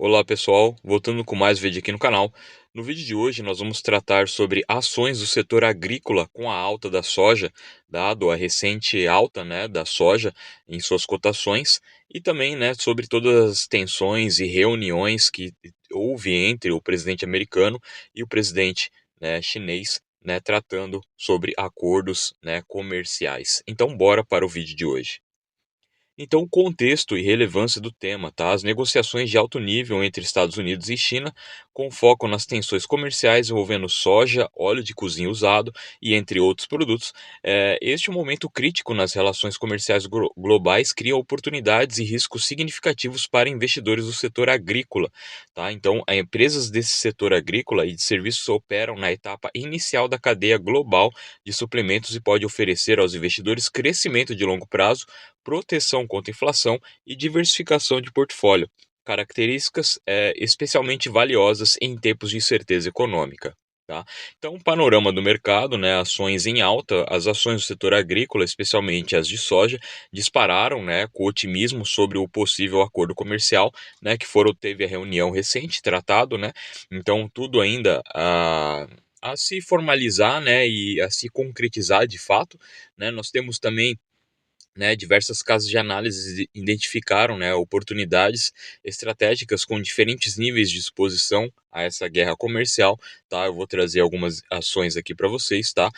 Olá pessoal, voltando com mais vídeo aqui no canal. No vídeo de hoje nós vamos tratar sobre ações do setor agrícola com a alta da soja, dado a recente alta, da soja em suas cotações, e também, sobre todas as tensões e reuniões que houve entre o presidente americano e o presidente, chinês, tratando sobre acordos, comerciais. Então bora para o vídeo de hoje. Então, o contexto e relevância do tema, tá? As negociações de alto nível entre Estados Unidos e China, com foco nas tensões comerciais envolvendo soja, óleo de cozinha usado e entre outros produtos. Este momento crítico nas relações comerciais globais cria oportunidades e riscos significativos para investidores do setor agrícola, tá? Então, as empresas desse setor agrícola e de serviços operam na etapa inicial da cadeia global de suplementos e pode oferecer aos investidores crescimento de longo prazo, proteção contra inflação e diversificação de portfólio, características especialmente valiosas em tempos de incerteza econômica. Tá? Então, o panorama do mercado, ações em alta, as ações do setor agrícola, especialmente as de soja, dispararam, com otimismo sobre o possível acordo comercial, que teve a reunião recente, tratado, então tudo ainda a se formalizar, e a se concretizar de fato, nós temos também, diversas casas de análise identificaram, oportunidades estratégicas com diferentes níveis de exposição a essa guerra comercial, tá? Eu vou trazer algumas ações aqui para vocês, tá?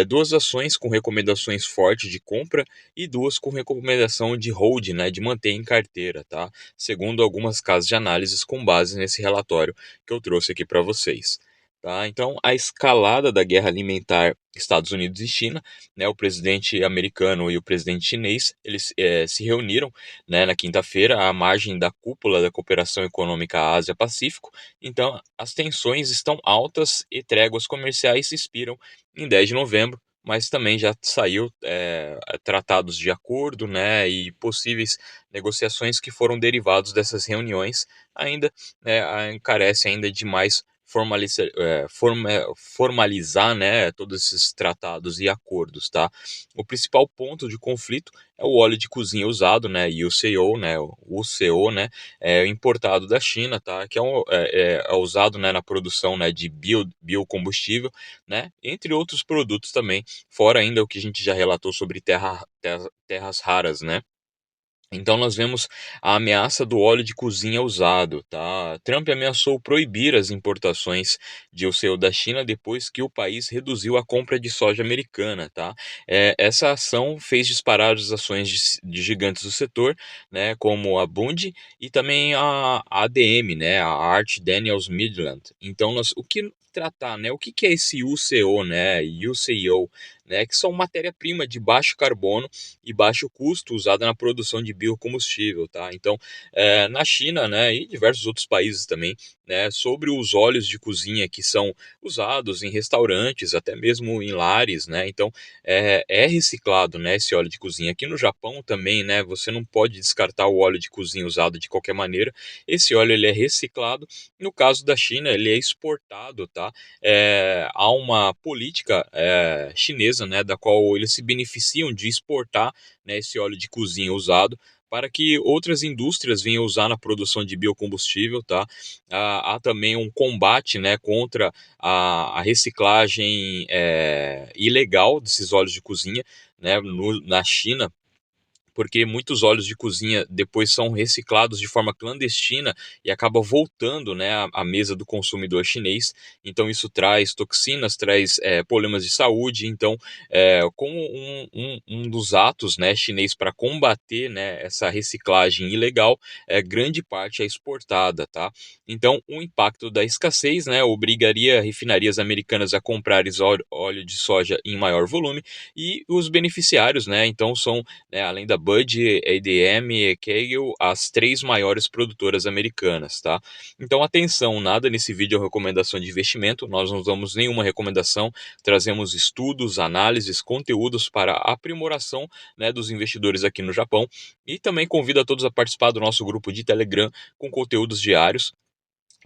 Duas ações com recomendações fortes de compra e duas com recomendação de hold, de manter em carteira, tá? Segundo algumas casas de análises com base nesse relatório que eu trouxe aqui para vocês. Tá? Então, a escalada da guerra alimentar Estados Unidos e China, o presidente americano e o presidente chinês, eles se reuniram, na quinta-feira à margem da cúpula da cooperação econômica Ásia-Pacífico. Então, as tensões estão altas e tréguas comerciais se expiram em 10 de novembro, mas também já saiu tratados de acordo, e possíveis negociações que foram derivados dessas reuniões ainda, encarece ainda de mais formalizar, todos esses tratados e acordos, tá? O principal ponto de conflito é o óleo de cozinha usado, UCO, o UCO, importado da China, tá? Que é usado, na produção, de biocombustível, entre outros produtos também, fora ainda o que a gente já relatou sobre terras raras, Então nós vemos a ameaça do óleo de cozinha usado, tá? Trump ameaçou proibir as importações de UCO da China depois que o país reduziu a compra de soja americana, tá? Essa ação fez disparar as ações de gigantes do setor, como a Bunge e também a ADM, a Art Daniels Midland. Então o que tratar, o que é esse UCO, UCO, que são matéria-prima de baixo carbono e baixo custo usada na produção de biocombustível, tá? Então, na China, e diversos outros países também, sobre os óleos de cozinha que são usados em restaurantes, até mesmo em lares, então é reciclado, esse óleo de cozinha. Aqui no Japão também, você não pode descartar o óleo de cozinha usado de qualquer maneira. Esse óleo ele é reciclado. No caso da China, ele é exportado, tá? Há uma política chinesa, da qual eles se beneficiam de exportar, esse óleo de cozinha usado para que outras indústrias venham usar na produção de biocombustível, tá? Há também um combate, contra a reciclagem ilegal desses óleos de cozinha, na China, porque muitos óleos de cozinha depois são reciclados de forma clandestina e acaba voltando, à mesa do consumidor chinês. Então isso traz toxinas, traz problemas de saúde. Então, como um dos atos, chinês para combater, essa reciclagem ilegal, grande parte é exportada, tá? Então, o impacto da escassez, obrigaria refinarias americanas a comprar óleo de soja em maior volume, e os beneficiários, então são, além da Bud, ADM e Cargill, as três maiores produtoras americanas, tá? Então atenção, nada nesse vídeo é recomendação de investimento, nós não damos nenhuma recomendação, trazemos estudos, análises, conteúdos para aprimoração, dos investidores aqui no Japão, e também convido a todos a participar do nosso grupo de Telegram com conteúdos diários.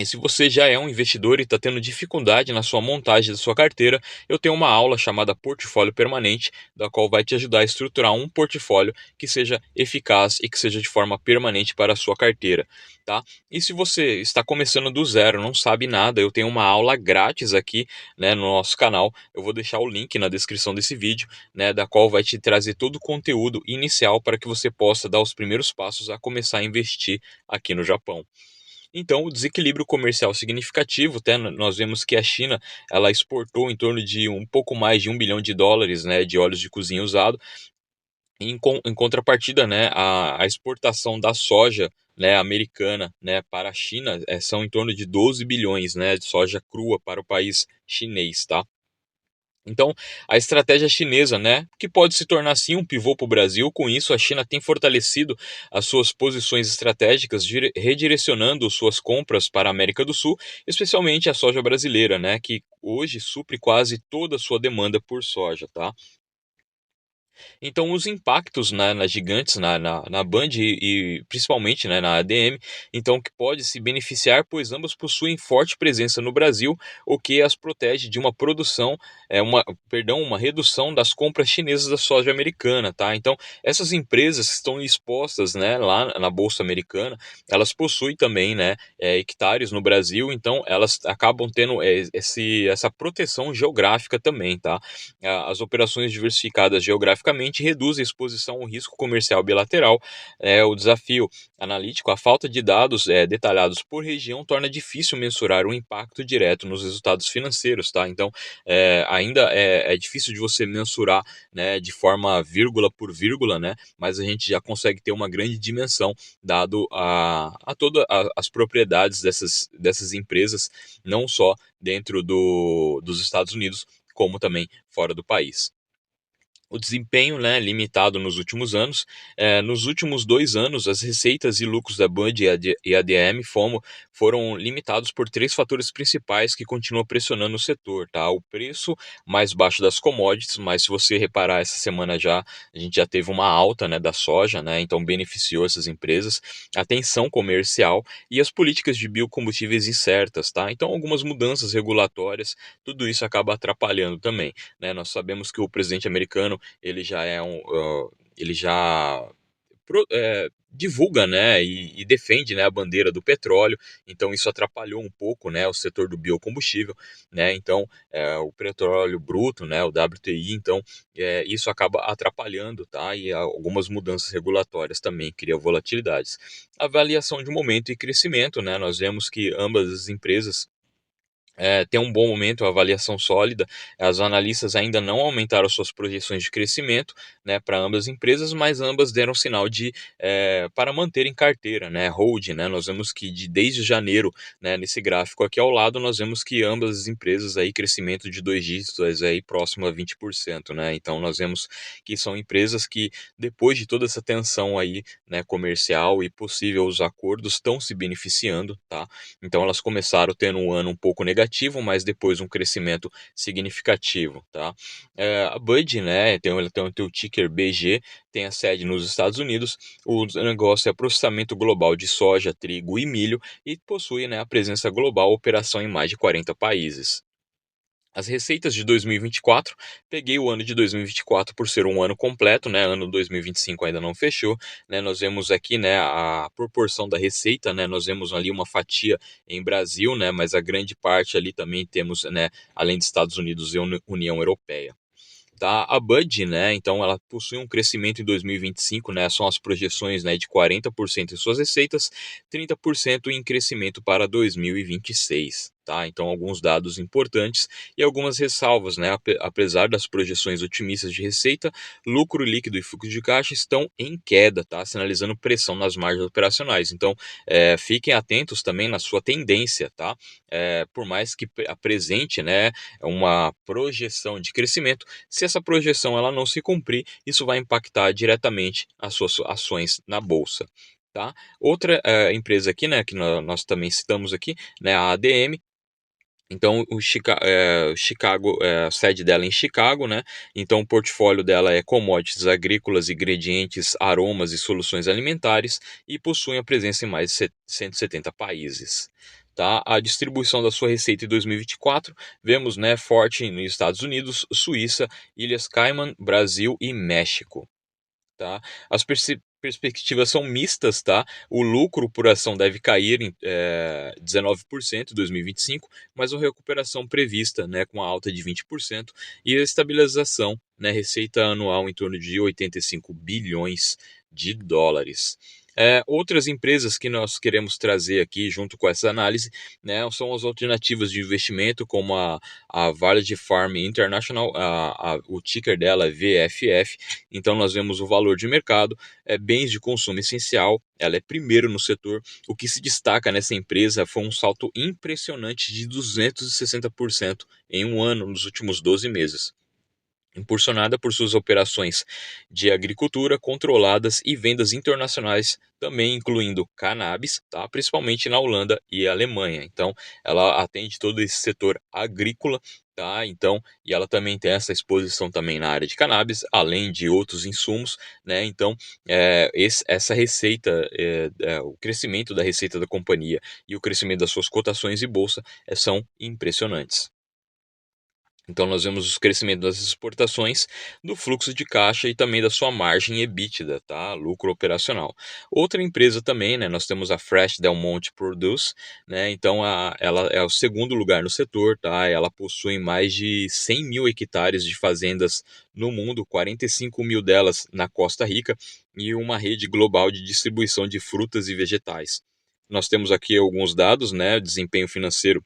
E se você já é um investidor e está tendo dificuldade na sua montagem da sua carteira, eu tenho uma aula chamada Portfólio Permanente, da qual vai te ajudar a estruturar um portfólio que seja eficaz e que seja de forma permanente para a sua carteira, tá? E se você está começando do zero, não sabe nada, eu tenho uma aula grátis aqui, né, no nosso canal. Eu vou deixar o link na descrição desse vídeo, né, da qual vai te trazer todo o conteúdo inicial para que você possa dar os primeiros passos a começar a investir aqui no Japão. Então, o desequilíbrio comercial significativo, até nós vemos que a China ela exportou em torno de um pouco mais de US$ 1 bilhão, né, de óleos de cozinha usado, e em contrapartida, né, a exportação da soja, né, americana, né, para a China são em torno de 12 bilhões, né, de soja crua para o país chinês, tá? Então, a estratégia chinesa, né, que pode se tornar sim um pivô para o Brasil, com isso a China tem fortalecido as suas posições estratégicas, redirecionando suas compras para a América do Sul, especialmente a soja brasileira, né, que hoje supre quase toda a sua demanda por soja, tá? Então, os impactos nas gigantes, na Band e principalmente, né, na ADM, então que pode se beneficiar, pois ambas possuem forte presença no Brasil, o que as protege de uma produção, uma redução das compras chinesas da soja americana, tá? Então, essas empresas que estão expostas, né, lá na Bolsa Americana, elas possuem também, né, hectares no Brasil, então elas acabam tendo essa proteção geográfica também, tá? As operações diversificadas geograficamente reduzem a exposição ao risco comercial bilateral. O desafio analítico, a falta de dados detalhados por região torna difícil mensurar o impacto direto nos resultados financeiros, tá? Então, ainda é difícil de você mensurar, né, de forma vírgula por vírgula, né? Mas a gente já consegue ter uma grande dimensão dado a todas as propriedades dessas empresas, não só dentro dos Estados Unidos, como também fora do país. O desempenho, né, limitado nos últimos anos. Nos últimos 2 anos, as receitas e lucros da Band e ADM foram limitados por três fatores principais que continuam pressionando o setor. Tá? O preço mais baixo das commodities, mas se você reparar, essa semana a gente já teve uma alta, né, da soja, né, então beneficiou essas empresas. A tensão comercial e as políticas de biocombustíveis incertas. Tá? Então, algumas mudanças regulatórias, tudo isso acaba atrapalhando também. Né? Nós sabemos que o presidente americano ele já ele já divulga, né, e defende, né, a bandeira do petróleo, então isso atrapalhou um pouco, né, o setor do biocombustível, né, então o petróleo bruto, né, o WTI, então isso acaba atrapalhando, tá, e algumas mudanças regulatórias também criam volatilidades. Avaliação de momento e crescimento, né, nós vemos que ambas as empresas tem um bom momento, a avaliação sólida. As analistas ainda não aumentaram suas projeções de crescimento, né, para ambas as empresas, mas ambas deram sinal para manterem carteira, né, hold, né, nós vemos que desde janeiro, né, nesse gráfico aqui ao lado, nós vemos que ambas as empresas aí crescimento de 2 dígitos aí próximo a 20%, né, então nós vemos que são empresas que depois de toda essa tensão aí, né, comercial e possível os acordos estão se beneficiando, tá? Então elas começaram tendo um ano um pouco negativo, mas depois um crescimento significativo, tá? A Bud, né, tem o ticker BG, tem a sede nos Estados Unidos, o negócio é processamento global de soja, trigo e milho e possui, né, a presença global, operação em mais de 40 países. As receitas de 2024, peguei o ano de 2024 por ser um ano completo, né? Ano 2025 ainda não fechou, né? Nós vemos aqui, né, a proporção da receita, né? Nós vemos ali uma fatia em Brasil, né? Mas a grande parte ali também temos, né, além dos Estados Unidos e União Europeia. Tá? A Bud, né, então ela possui um crescimento em 2025, né, são as projeções, né, de 40% em suas receitas, 30% em crescimento para 2026. Tá? Então, alguns dados importantes e algumas ressalvas, né? Apesar das projeções otimistas de receita, lucro líquido e fluxo de caixa estão em queda, tá? Sinalizando pressão nas margens operacionais. Então, fiquem atentos também na sua tendência, tá? Por mais que apresente, né, uma projeção de crescimento, se essa projeção ela não se cumprir, isso vai impactar diretamente as suas ações na bolsa. Tá? Outra empresa aqui, né, que nós também citamos aqui, né, a ADM. Então, Chicago, a sede dela é em Chicago, né? Então, o portfólio dela é commodities agrícolas, ingredientes, aromas e soluções alimentares e possui a presença em mais de 170 países. tá? A distribuição da sua receita em 2024, vemos, né, forte nos Estados Unidos, Suíça, Ilhas Cayman, Brasil e México. Tá? As perspectivas são mistas, tá? O lucro por ação deve cair em 19% em 2025, mas a recuperação prevista, né, com a alta de 20% e a estabilização, né, receita anual em torno de 85 bilhões de dólares. Outras empresas que nós queremos trazer aqui junto com essa análise, né, são as alternativas de investimento, como a Valid Farm International, o ticker dela é VFF. Então nós vemos o valor de mercado, bens de consumo essencial, ela é primeiro no setor. O que se destaca nessa empresa foi um salto impressionante de 260% em um ano nos últimos 12 meses, impulsionada por suas operações de agricultura controladas e vendas internacionais, também incluindo cannabis, tá? Principalmente na Holanda e Alemanha. Então, ela atende todo esse setor agrícola, tá? Então, e ela também tem essa exposição também na área de cannabis, além de outros insumos, né? Então, essa receita, o crescimento da receita da companhia e o crescimento das suas cotações e bolsa são impressionantes. Então nós vemos o crescimento das exportações, do fluxo de caixa e também da sua margem EBITDA, tá? Lucro operacional. Outra empresa também, né? Nós temos a Fresh Del Monte Produce, né? Então ela é o segundo lugar no setor, tá? Ela possui mais de 100 mil hectares de fazendas no mundo, 45 mil delas na Costa Rica e uma rede global de distribuição de frutas e vegetais. Nós temos aqui alguns dados, né? Desempenho financeiro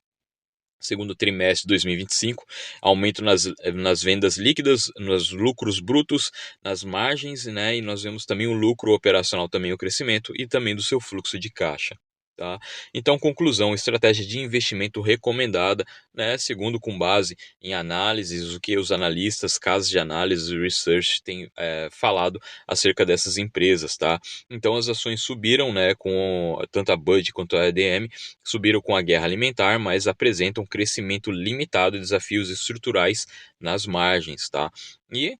segundo trimestre de 2025, aumento nas vendas líquidas, nos lucros brutos, nas margens, né? E nós vemos também o lucro operacional, também o crescimento e também do seu fluxo de caixa. Tá? Então, conclusão, estratégia de investimento recomendada, né, segundo com base em análises, o que os analistas, casas de análise e research têm falado acerca dessas empresas. Tá? Então, as ações subiram, né, com tanto a Bud quanto a EDM, subiram com a guerra alimentar, mas apresentam crescimento limitado e desafios estruturais nas margens, tá? E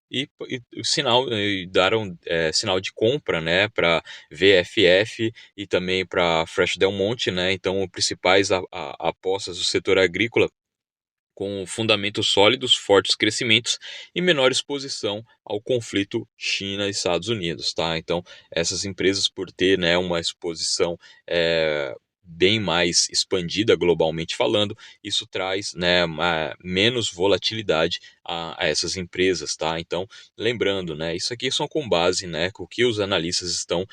o sinal, deram sinal de compra, né, para VFF e também para Fresh Del Monte, né? Então, principais apostas do setor agrícola com fundamentos sólidos, fortes crescimentos e menor exposição ao conflito China e Estados Unidos, tá? Então, essas empresas, por ter, né, uma exposição bem mais expandida globalmente falando, isso traz, né, menos volatilidade a essas empresas, tá? Então, lembrando, né, isso aqui são com base, né, com o que os analistas estão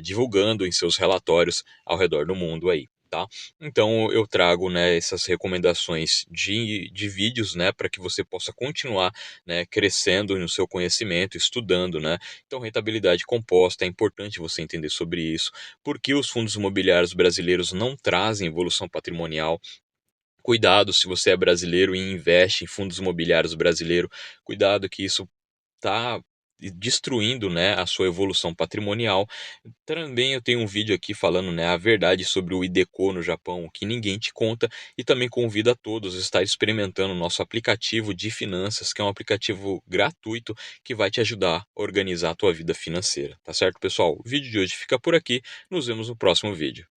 divulgando em seus relatórios ao redor do mundo aí. Tá? Então eu trago, né, essas recomendações de vídeos, né, para que você possa continuar, né, crescendo no seu conhecimento, estudando, né? Então rentabilidade composta, é importante você entender sobre isso, porque os fundos imobiliários brasileiros não trazem evolução patrimonial. Cuidado se você é brasileiro e investe em fundos imobiliários brasileiros, cuidado que isso está destruindo, né, a sua evolução patrimonial. Também eu tenho um vídeo aqui falando, né, a verdade sobre o IDECO no Japão, que ninguém te conta, e também convido a todos a estar experimentando o nosso aplicativo de finanças, que é um aplicativo gratuito que vai te ajudar a organizar a tua vida financeira, tá certo, pessoal? O vídeo de hoje fica por aqui, nos vemos no próximo vídeo.